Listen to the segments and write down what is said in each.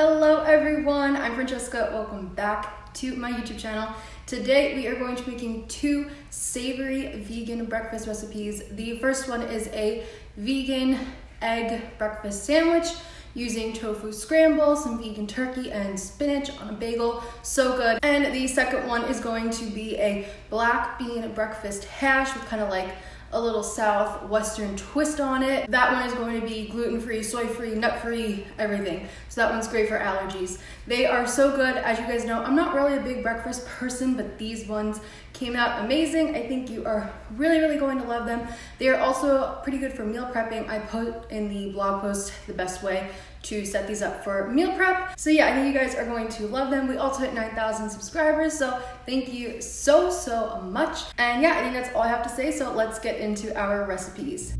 Hello everyone, I'm Francesca. Welcome back to my YouTube channel. Today we are going to be making two savory vegan breakfast recipes. The first one is a vegan egg breakfast sandwich using tofu scramble, some vegan turkey, and spinach on a bagel. So good. And the second one is going to be a black bean breakfast hash with kind of like a little southwestern twist on it. That one is going to be gluten-free, soy-free, nut-free, everything. So that one's great for allergies. They are so good. As you guys know, I'm not really a big breakfast person, but these ones came out amazing. I think you are really going to love them. They are also pretty good for meal prepping. I put in the blog post the best way to set these up for meal prep. So yeah, I think you guys are going to love them. We also hit 9,000 subscribers, so thank you so much. And yeah, I think that's all I have to say, so let's get into our recipes.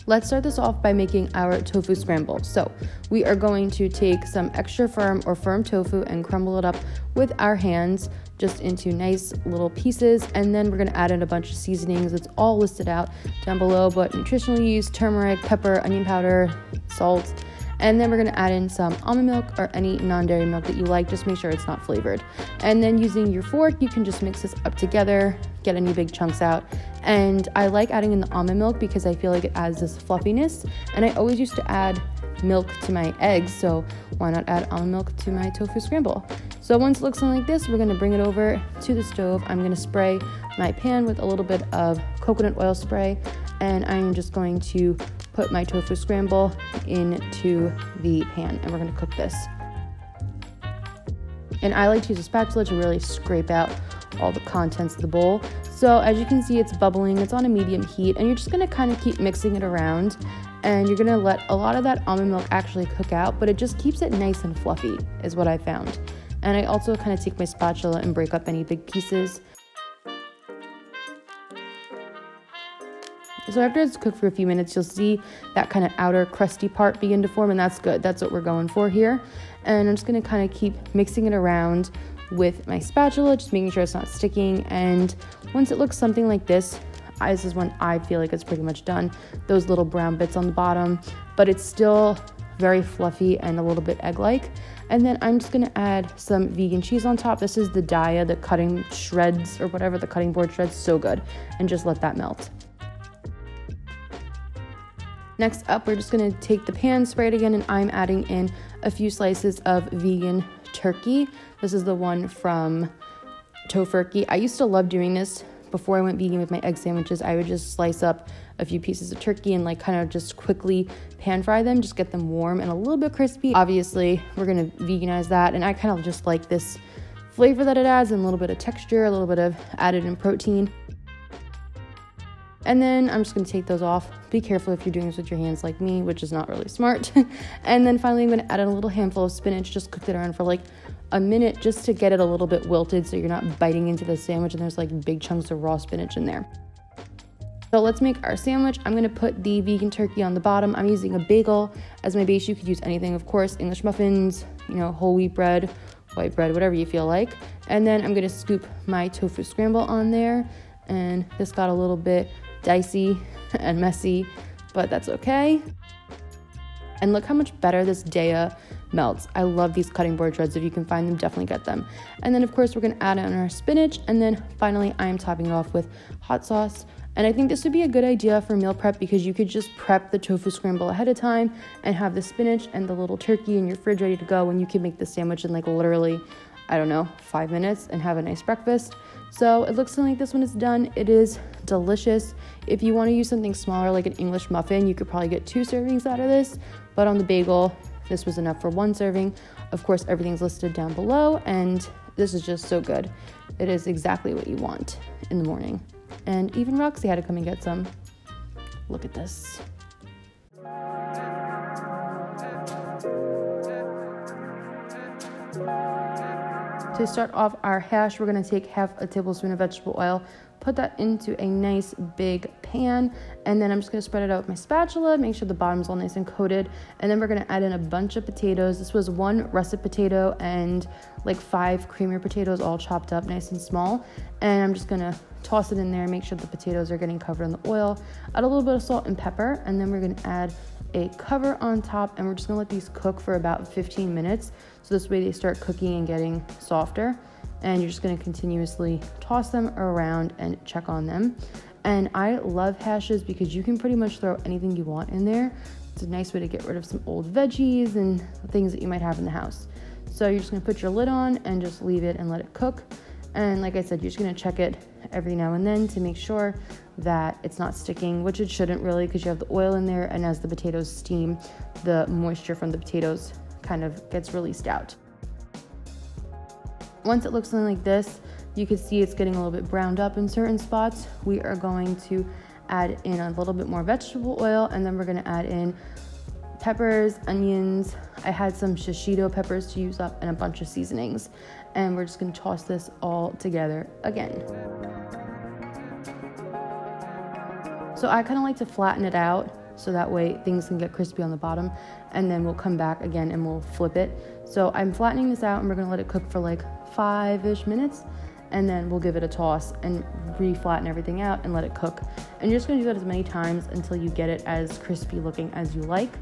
Let's start this off by making our tofu scramble. So we are going to take some extra firm or firm tofu and crumble it up with our hands just into nice little pieces, and then we're going to add in a bunch of seasonings. It's all listed out down below, but nutritional yeast, turmeric, pepper, onion powder, salt, and then we're going to add in some almond milk or any non-dairy milk that you like. Just make sure it's not flavored. And then using your fork, you can just mix this up together, get any big chunks out. And I like adding in the almond milk because I feel like it adds this fluffiness, and I always used to add milk to my eggs, so why not add almond milk to my tofu scramble? So once it looks something like this, we're going to bring it over to the stove. I'm going to spray my pan with a little bit of coconut oil spray, and I'm just going to put my tofu scramble into the pan, and we're going to cook this. And I like to use a spatula to really scrape out all the contents of the bowl. So as you can see, it's bubbling, it's on a medium heat, and you're just going to kind of keep mixing it around, and you're going to let a lot of that almond milk actually cook out, but it just keeps it nice and fluffy is what I found. And I also kind of take my spatula and break up any big pieces. So after it's cooked for a few minutes, you'll see that kind of outer crusty part begin to form, and that's good. That's what we're going for here. And I'm just going to kind of keep mixing it around with my spatula, just making sure it's not sticking. And once it looks something like this is when I feel like it's pretty much done. Those little brown bits on the bottom, but it's still very fluffy and a little bit egg-like. And then I'm just gonna add some vegan cheese on top. This is the Daya, the cutting shreds or whatever, the cutting board shreds, so good. And just let that melt. Next up, we're just gonna take the pan, spray it again, and I'm adding in a few slices of vegan turkey. This is the one from Tofurkey. I used to love doing this before I went vegan with my egg sandwiches. I would just slice up a few pieces of turkey and like kind of just quickly pan fry them, just get them warm and a little bit crispy. Obviously, we're gonna veganize that, and I kind of just like this flavor that it adds and a little bit of texture, a little bit of added in protein. And then I'm just gonna take those off. Be careful if you're doing this with your hands like me, which is not really smart. And then finally, I'm gonna add in a little handful of spinach, just cook it around for like a minute just to get it a little bit wilted so you're not biting into the sandwich and there's like big chunks of raw spinach in there. So let's make our sandwich. I'm gonna put the vegan turkey on the bottom. I'm using a bagel as my base. You could use anything, of course, English muffins, whole wheat bread, white bread, whatever you feel like. And then I'm gonna scoop my tofu scramble on there. And this got a little bit dicey and messy, but that's okay. And look how much better this Daya melts. I love these cutting board shreds. If you can find them, definitely get them. And then of course we're gonna add in our spinach, and then finally I am topping it off with hot sauce. And I think this would be a good idea for meal prep because you could just prep the tofu scramble ahead of time and have the spinach and the little turkey in your fridge ready to go, and you can make the sandwich in like literally, I don't know, 5 minutes and have a nice breakfast. So it looks like this one is done. It is delicious. If you want to use something smaller like an English muffin, you could probably get 2 servings out of this, but on the bagel, this was enough for 1 serving. Of course, everything's listed down below, and this is just so good. It is exactly what you want in the morning. And even Roxy had to come and get some. Look at this. To start off our hash, we're gonna take half a tablespoon of vegetable oil, put that into a nice big pan, and then I'm just gonna spread it out with my spatula, make sure the bottom's all nice and coated, and then we're gonna add in a bunch of potatoes. This was 1 russet potato and like 5 creamer potatoes all chopped up nice and small, and I'm just gonna toss it in there, make sure the potatoes are getting covered in the oil, add a little bit of salt and pepper, and then we're gonna add a cover on top, and we're just gonna let these cook for about 15 minutes. So this way they start cooking and getting softer, and you're just gonna continuously toss them around and check on them. And I love hashes because you can pretty much throw anything you want in there. It's a nice way to get rid of some old veggies and things that you might have in the house. So you're just gonna put your lid on and just leave it and let it cook. And like I said, you're just gonna check it every now and then to make sure that it's not sticking, which it shouldn't really, because you have the oil in there, and as the potatoes steam, the moisture from the potatoes kind of gets released out. Once it looks something like this, you can see it's getting a little bit browned up in certain spots. We are going to add in a little bit more vegetable oil, and then we're gonna add in peppers, onions. I had some shishito peppers to use up and a bunch of seasonings. And we're just gonna toss this all together again. So I kind of like to flatten it out so that way things can get crispy on the bottom, and then we'll come back again and we'll flip it. So I'm flattening this out, and we're gonna let it cook for like 5-ish minutes, and then we'll give it a toss and re-flatten everything out and let it cook. And you're just gonna do that as many times until you get it as crispy looking as you like.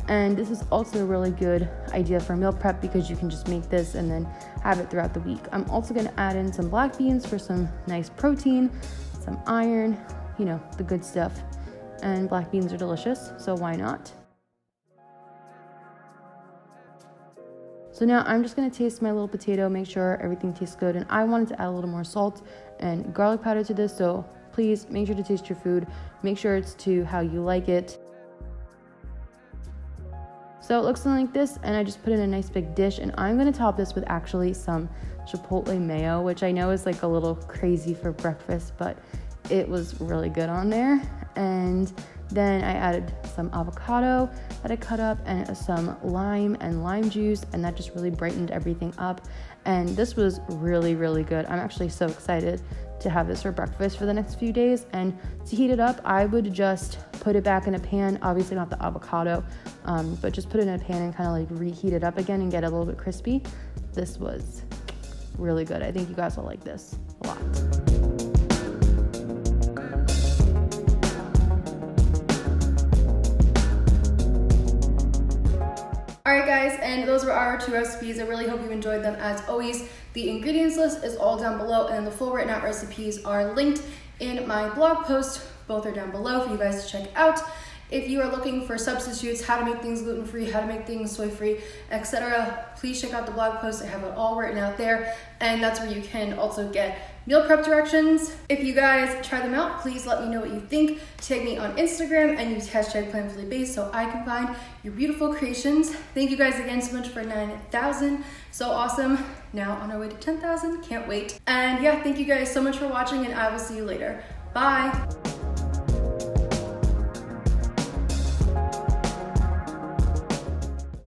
And this is also a really good idea for meal prep because you can just make this and then have it throughout the week. I'm also gonna add in some black beans for some nice protein, some iron, you know, the good stuff. And black beans are delicious, so why not? So now I'm just gonna taste my little potato, make sure everything tastes good. And I wanted to add a little more salt and garlic powder to this, so please make sure to taste your food. Make sure it's to how you like it. So it looks something like this, and I just put it in a nice big dish, and I'm gonna top this with actually some chipotle mayo, which I know is like a little crazy for breakfast, but it was really good on there. And then I added some avocado that I cut up and some lime and lime juice, and that just really brightened everything up. And this was really, really good. I'm actually so excited to have this for breakfast for the next few days. And to heat it up, I would just put it back in a pan, obviously not the avocado, but just put it in a pan and kind of like reheat it up again and get it a little bit crispy. This was really good. I think you guys will like this a lot. Alright guys, and those were our 2 recipes. I really hope you enjoyed them. As always, the ingredients list is all down below, and the full written out recipes are linked in my blog post. Both are down below for you guys to check out. If you are looking for substitutes, how to make things gluten-free, how to make things soy-free, etc., please check out the blog post. I have it all written out there, and that's where you can also get meal prep directions. If you guys try them out, please let me know what you think. Tag me on Instagram and use hashtag plantifullybased so I can find your beautiful creations. Thank you guys again so much for 9,000. So awesome. Now on our way to 10,000. Can't wait. And yeah, thank you guys so much for watching, and I will see you later. Bye.